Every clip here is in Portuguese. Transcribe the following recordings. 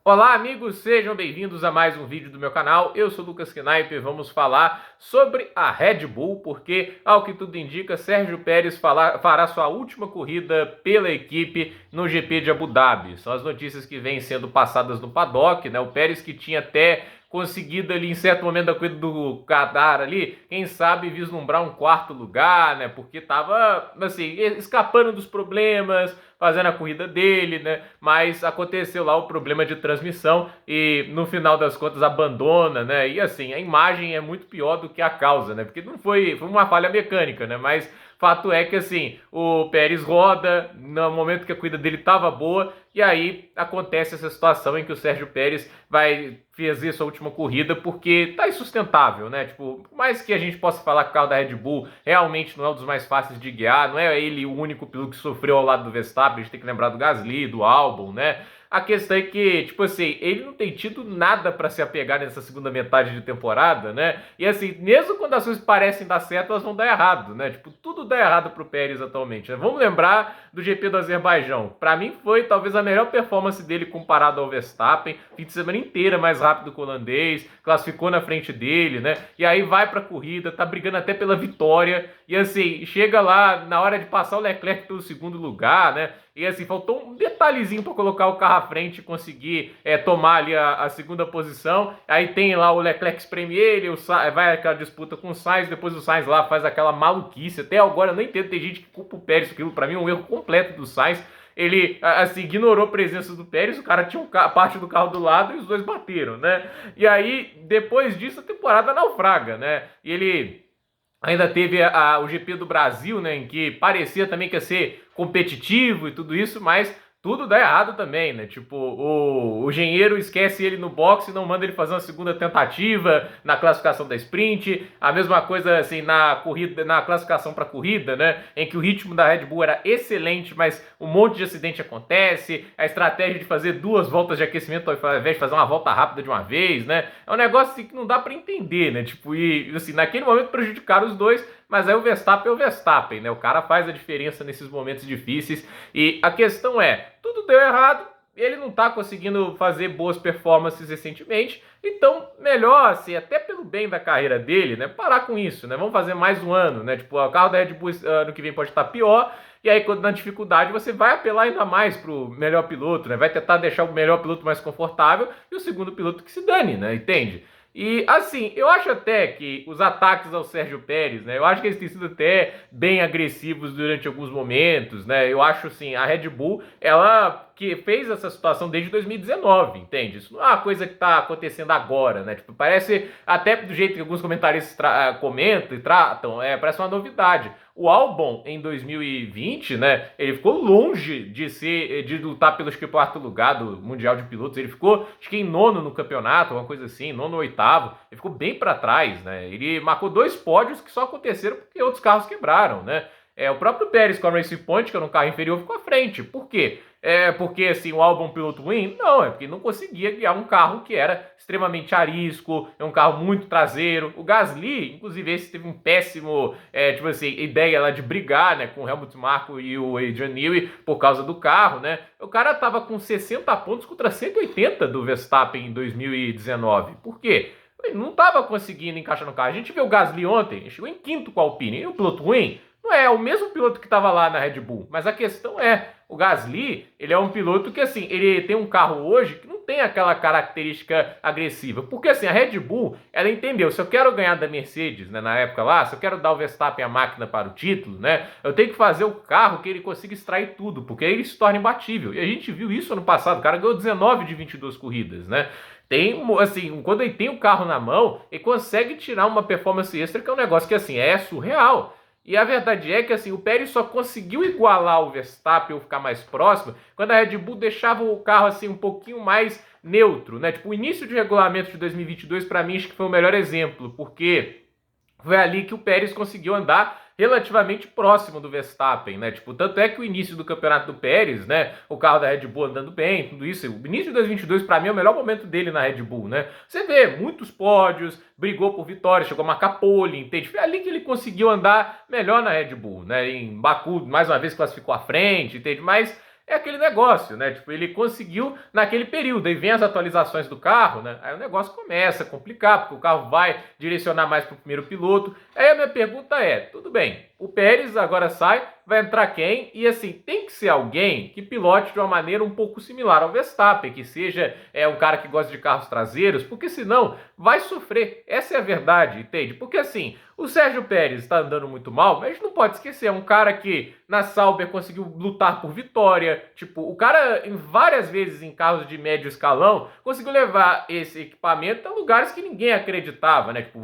Olá amigos, sejam bem-vindos a mais um vídeo do meu canal. Eu sou Lucas Knaip e vamos falar sobre a Red Bull, porque, ao que tudo indica, Sérgio Pérez fará sua última corrida pela equipe no GP de Abu Dhabi. São as notícias que vêm sendo passadas no paddock, né? O Pérez que tinha até conseguido ali em certo momento da corrida do Qatar ali, quem sabe vislumbrar um quarto lugar, né? Porque tava, assim, escapando dos problemas, fazendo a corrida dele, né? Mas aconteceu lá o problema de transmissão e no final das contas abandona, né? E assim, a imagem é muito pior do que a causa, né? Porque não foi uma falha mecânica, né? Mas fato é que assim, o Pérez roda no momento que a corrida dele estava boa e aí acontece essa situação em que o Sérgio Pérez vai fazer sua última corrida porque tá insustentável, né? Tipo, por mais que a gente possa falar que o carro da Red Bull realmente não é um dos mais fáceis de guiar, não é ele o único piloto que sofreu ao lado do Verstappen, a gente tem que lembrar do Gasly, do Albon, né? A questão é que, tipo assim, ele não tem tido nada para se apegar nessa segunda metade de temporada, né? E assim, mesmo quando as coisas parecem dar certo, elas vão dar errado, né? Tipo, tudo dá errado pro Pérez atualmente, né? Vamos lembrar do GP do Azerbaijão. Para mim foi talvez a melhor performance dele comparado ao Verstappen. Fim de semana inteira mais rápido que o holandês, classificou na frente dele, né? E aí vai pra corrida, tá brigando até pela vitória. E assim, chega lá na hora de passar o Leclerc pelo segundo lugar, né? E assim, faltou um detalhezinho para colocar o carro à frente e conseguir tomar ali a segunda posição. Aí tem lá o Leclerc espreme ele, vai aquela disputa com o Sainz, depois o Sainz lá faz aquela maluquice. Até agora eu não entendo, tem gente que culpa o Pérez, aquilo para mim é um erro completo do Sainz. Ele, assim, ignorou a presença do Pérez, o cara tinha parte do carro do lado e os dois bateram, né? E aí, depois disso, a temporada naufraga, né? E ele ainda teve o GP do Brasil, né, em que parecia também que ia ser competitivo e tudo isso, mas tudo dá errado também, né? Tipo, o engenheiro esquece ele no boxe e não manda ele fazer uma segunda tentativa na classificação da sprint. A mesma coisa assim na corrida, na classificação para corrida, né? Em que o ritmo da Red Bull era excelente, mas um monte de acidente acontece. A estratégia de fazer duas voltas de aquecimento ao invés de fazer uma volta rápida de uma vez, né? É um negócio assim, que não dá para entender, né? Tipo, e assim, naquele momento prejudicaram os dois, mas aí o Verstappen é o Verstappen, né? O cara faz a diferença nesses momentos difíceis. E a questão é, tudo deu errado, ele não tá conseguindo fazer boas performances recentemente, então melhor, assim, até pelo bem da carreira dele, né, parar com isso, né, vamos fazer mais um ano, né, tipo, o carro da Red Bull ano que vem pode estar pior, e aí quando na dificuldade você vai apelar ainda mais pro melhor piloto, né, vai tentar deixar o melhor piloto mais confortável e o segundo piloto que se dane, né, entende? E assim, eu acho até que os ataques ao Sérgio Pérez, né? Eu acho que eles têm sido até bem agressivos durante alguns momentos, né? Eu acho assim, a Red Bull, ela que fez essa situação desde 2019, entende? Isso não é uma coisa que tá acontecendo agora, né? Tipo, parece, até do jeito que alguns comentaristas comentam e tratam, parece uma novidade. O Albon, em 2020, né, ele ficou longe de lutar pelo quarto lugar do Mundial de Pilotos. Ele ficou, acho que em nono no campeonato, uma coisa assim, nono ou oitavo. Ele ficou bem para trás, né? Ele marcou dois pódios que só aconteceram porque outros carros quebraram, né? O próprio Pérez com a Racing Point, que era um carro inferior, ficou à frente. Por quê? É porque assim, o Albon piloto ruim? Não, é porque não conseguia guiar um carro que era extremamente arisco, é um carro muito traseiro. O Gasly, inclusive, esse teve um péssimo, tipo assim, ideia lá de brigar, né, com o Helmut Marko e o Adrian Newey por causa do carro, né? O cara tava com 60 pontos contra 180 do Verstappen em 2019. Por quê? Ele não estava conseguindo encaixar no carro. A gente viu o Gasly ontem, ele chegou em quinto com a Alpine. E o piloto ruim? Não é o mesmo piloto que estava lá na Red Bull. Mas a questão é, o Gasly, ele é um piloto que, assim, ele tem um carro hoje que não tem aquela característica agressiva. Porque, assim, a Red Bull, ela entendeu, se eu quero ganhar da Mercedes, né, na época lá, se eu quero dar o Verstappen a máquina para o título, né, eu tenho que fazer o carro que ele consiga extrair tudo, porque aí ele se torna imbatível. E a gente viu isso ano passado, o cara ganhou 19 de 22 corridas, né? Tem, assim, quando ele tem o carro na mão, ele consegue tirar uma performance extra, que é um negócio que, assim, é surreal. E a verdade é que assim, o Pérez só conseguiu igualar o Verstappen ou ficar mais próximo quando a Red Bull deixava o carro assim um pouquinho mais neutro, né? Tipo, o início de regulamento de 2022 para mim acho que foi o melhor exemplo, porque foi ali que o Pérez conseguiu andar relativamente próximo do Verstappen, né? Tipo, tanto é que o início do campeonato do Pérez, né? O carro da Red Bull andando bem, tudo isso. O início de 2022, para mim, é o melhor momento dele na Red Bull, né? Você vê muitos pódios, brigou por vitória, chegou a marcar pole, entende? Foi ali que ele conseguiu andar melhor na Red Bull, né? Em Baku, mais uma vez, classificou à frente, entende? Mas é aquele negócio, né? Tipo, ele conseguiu naquele período, aí vem as atualizações do carro, né? Aí o negócio começa a complicar, porque o carro vai direcionar mais para o primeiro piloto. Aí a minha pergunta é, tudo bem, o Pérez agora sai, vai entrar quem? E assim, tem que ser alguém que pilote de uma maneira um pouco similar ao Verstappen, que seja um cara que gosta de carros traseiros, porque senão vai sofrer. Essa é a verdade, entende? Porque assim, o Sérgio Pérez está andando muito mal, mas a gente não pode esquecer, é um cara que na Sauber conseguiu lutar por vitória, tipo, o cara em várias vezes em carros de médio escalão conseguiu levar esse equipamento a lugares que ninguém acreditava, né? Tipo,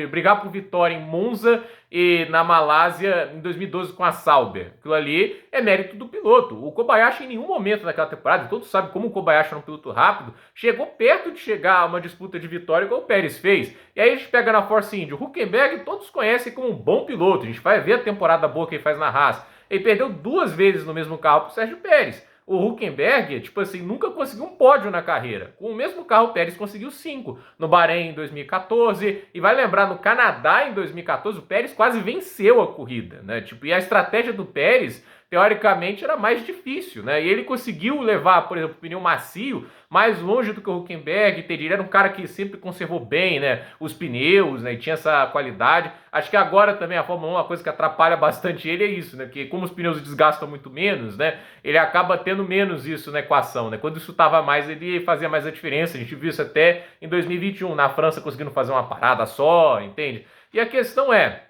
brigar por vitória em Monza e na Malásia em 2012 com a Sauber. Aquilo ali é mérito do piloto. O Kobayashi em nenhum momento naquela temporada, todos sabem como o Kobayashi era um piloto rápido, chegou perto de chegar a uma disputa de vitória igual o Pérez fez. E aí a gente pega na Force India, o Hülkenberg todos conhecem como um bom piloto, a gente vai ver a temporada boa que ele faz na Haas. Ele perdeu 2 vezes no mesmo carro pro Sérgio Pérez. O Hülkenberg, tipo assim, nunca conseguiu um pódio na carreira. Com o mesmo carro, o Pérez conseguiu 5. No Bahrein em 2014. E vai lembrar, no Canadá em 2014, o Pérez quase venceu a corrida, né? Tipo, e a estratégia do Pérez, teoricamente, era mais difícil, né? E ele conseguiu levar, por exemplo, o pneu macio mais longe do que o Hülkenberg. Ele era um cara que sempre conservou bem, né, os pneus, né, e tinha essa qualidade. Acho que agora também a Fórmula 1, uma coisa que atrapalha bastante ele é isso, né, porque como os pneus desgastam muito menos, né, ele acaba tendo menos isso na equação, né. Quando isso estava mais, ele fazia mais a diferença. A gente viu isso até em 2021, na França conseguindo fazer uma parada só, entende? E a questão é,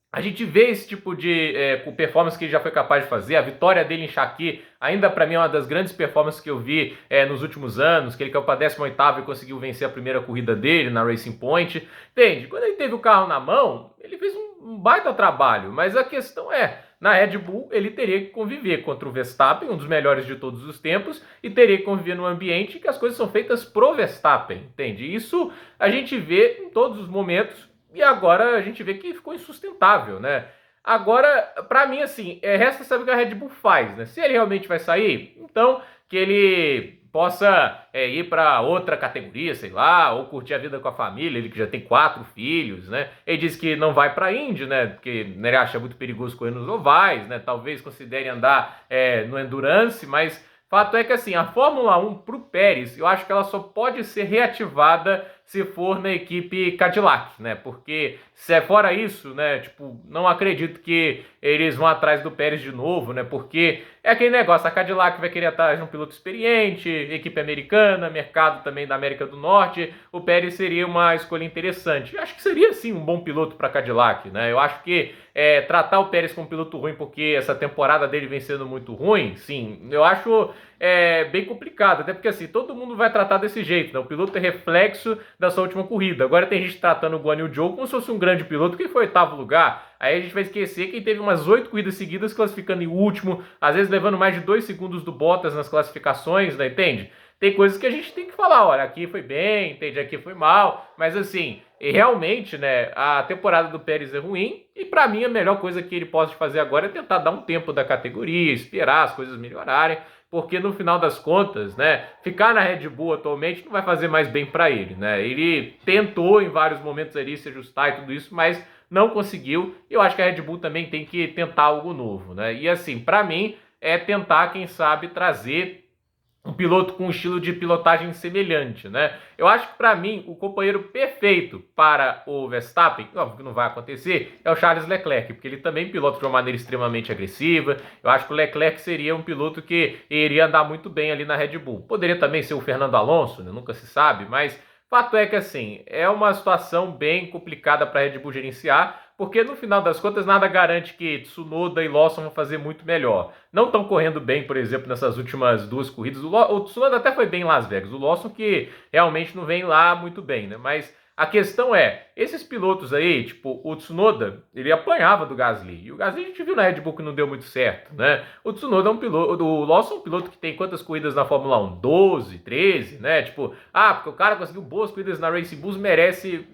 a gente vê esse tipo de performance que ele já foi capaz de fazer. A vitória dele em Shaqui, ainda para mim, é uma das grandes performances que eu vi nos últimos anos, que ele caiu para 18º e conseguiu vencer a primeira corrida dele na Racing Point. Entende? Quando ele teve o carro na mão, ele fez um baita trabalho, mas a questão é, na Red Bull ele teria que conviver contra o Verstappen, um dos melhores de todos os tempos, e teria que conviver num ambiente que as coisas são feitas pro Verstappen, entende? Isso a gente vê em todos os momentos. E agora a gente vê que ficou insustentável, né? Agora, pra mim, assim, resta saber o que a Red Bull faz, né? Se ele realmente vai sair, então que ele possa ir para outra categoria, sei lá, ou curtir a vida com a família, ele que já tem 4 filhos, né? Ele diz que não vai para a Indy, né? Porque ele acha muito perigoso correr nos ovais, né? Talvez considere andar no Endurance, mas fato é que assim, a Fórmula 1 pro Pérez, eu acho que ela só pode ser reativada se for na equipe Cadillac, né? Porque se é fora isso, né? Tipo, não acredito que eles vão atrás do Pérez de novo, né? Porque é aquele negócio, a Cadillac vai querer atrás de um piloto experiente, equipe americana, mercado também da América do Norte. O Pérez seria uma escolha interessante. Eu acho que seria sim um bom piloto para Cadillac, né? Eu acho que tratar o Pérez como piloto ruim porque essa temporada dele vem sendo muito ruim, sim, eu acho bem complicado, até porque assim, todo mundo vai tratar desse jeito, né? O piloto é reflexo da sua última corrida. Agora tem gente tratando o Guan Yu Zhou como se fosse um grande piloto que foi 8º lugar. Aí a gente vai esquecer que teve umas 8 corridas seguidas classificando em último, às vezes levando mais de 2 segundos do Bottas nas classificações, né? Entende? Tem coisas que a gente tem que falar, olha, aqui foi bem, entende? Aqui foi mal, mas assim, realmente, né, a temporada do Pérez é ruim e pra mim a melhor coisa que ele pode fazer agora é tentar dar um tempo da categoria, esperar as coisas melhorarem, porque no final das contas, né, ficar na Red Bull atualmente não vai fazer mais bem para ele, né? Ele tentou em vários momentos ali se ajustar e tudo isso, mas não conseguiu. Eu acho que a Red Bull também tem que tentar algo novo, né? E assim, para mim é tentar, quem sabe, trazer um piloto com um estilo de pilotagem semelhante, né? Eu acho que para mim o companheiro perfeito para o Verstappen, óbvio que não vai acontecer, é o Charles Leclerc, porque ele também pilota de uma maneira extremamente agressiva. Eu acho que o Leclerc seria um piloto que iria andar muito bem ali na Red Bull. Poderia também ser o Fernando Alonso, né? Nunca se sabe, mas fato é que assim, é uma situação bem complicada para a Red Bull gerenciar, porque no final das contas nada garante que Tsunoda e Lawson vão fazer muito melhor. Não estão correndo bem, por exemplo, nessas últimas 2 corridas. O Tsunoda até foi bem em Las Vegas, o Lawson que realmente não vem lá muito bem, né? Mas a questão é, esses pilotos aí, tipo, o Tsunoda, ele apanhava do Gasly. E o Gasly a gente viu na Red Bull que não deu muito certo, né? O Tsunoda é um piloto, o Lawson é um piloto que tem quantas corridas na Fórmula 1? 12, 13, né? Tipo, porque o cara conseguiu boas corridas na Racing Bulls, merece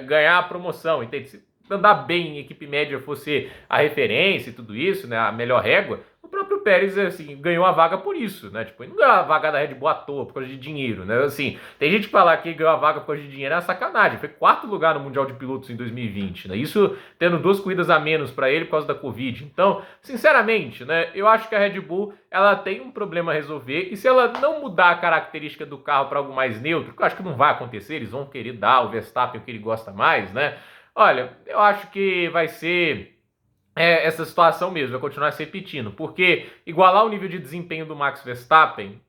ganhar a promoção, entende? Se andar bem em equipe média fosse a referência e tudo isso, né? A melhor régua, próprio Pérez, assim, ganhou a vaga por isso, né? Tipo, ele não ganhou a vaga da Red Bull à toa, por causa de dinheiro, né? Assim, tem gente que fala que ganhou a vaga por causa de dinheiro, é uma sacanagem. Foi quarto lugar no Mundial de Pilotos em 2020, né? Isso tendo 2 corridas a menos para ele por causa da Covid. Então, sinceramente, né? Eu acho que a Red Bull, ela tem um problema a resolver, e se ela não mudar a característica do carro para algo mais neutro, que eu acho que não vai acontecer, eles vão querer dar ao Verstappen o que ele gosta mais, né? Olha, eu acho que vai ser essa situação mesmo, vai continuar se repetindo, porque igualar o nível de desempenho do Max Verstappen,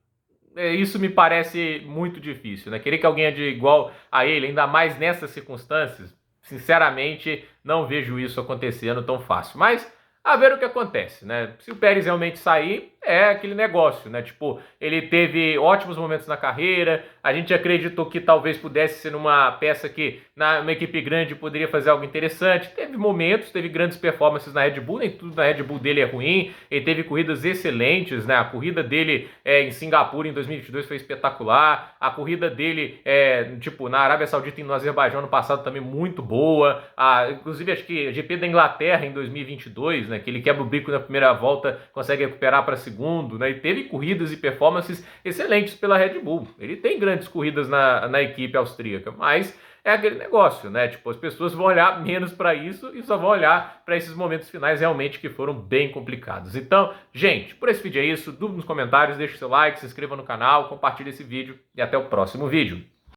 isso me parece muito difícil, né? Querer que alguém é de igual a ele, ainda mais nessas circunstâncias, sinceramente, não vejo isso acontecendo tão fácil. Mas a ver o que acontece, né? Se o Pérez realmente sair, é aquele negócio, né? Tipo, ele teve ótimos momentos na carreira, a gente acreditou que talvez pudesse ser uma peça que, numa equipe grande, poderia fazer algo interessante. Teve momentos, teve grandes performances na Red Bull, nem tudo na Red Bull dele é ruim, ele teve corridas excelentes, né? A corrida dele em Singapura em 2022 foi espetacular, a corrida dele, tipo, na Arábia Saudita e no Azerbaijão no passado também muito boa, inclusive acho que a GP da Inglaterra em 2022, né? Que ele quebra o bico na primeira volta, consegue recuperar para segundo, né? E teve corridas e performances excelentes pela Red Bull. Ele tem grandes corridas na equipe austríaca, mas é aquele negócio, né? Tipo, as pessoas vão olhar menos para isso e só vão olhar para esses momentos finais realmente que foram bem complicados. Então, gente, por esse vídeo é isso. Dúvida nos comentários, deixe seu like, se inscreva no canal, compartilhe esse vídeo e até o próximo vídeo.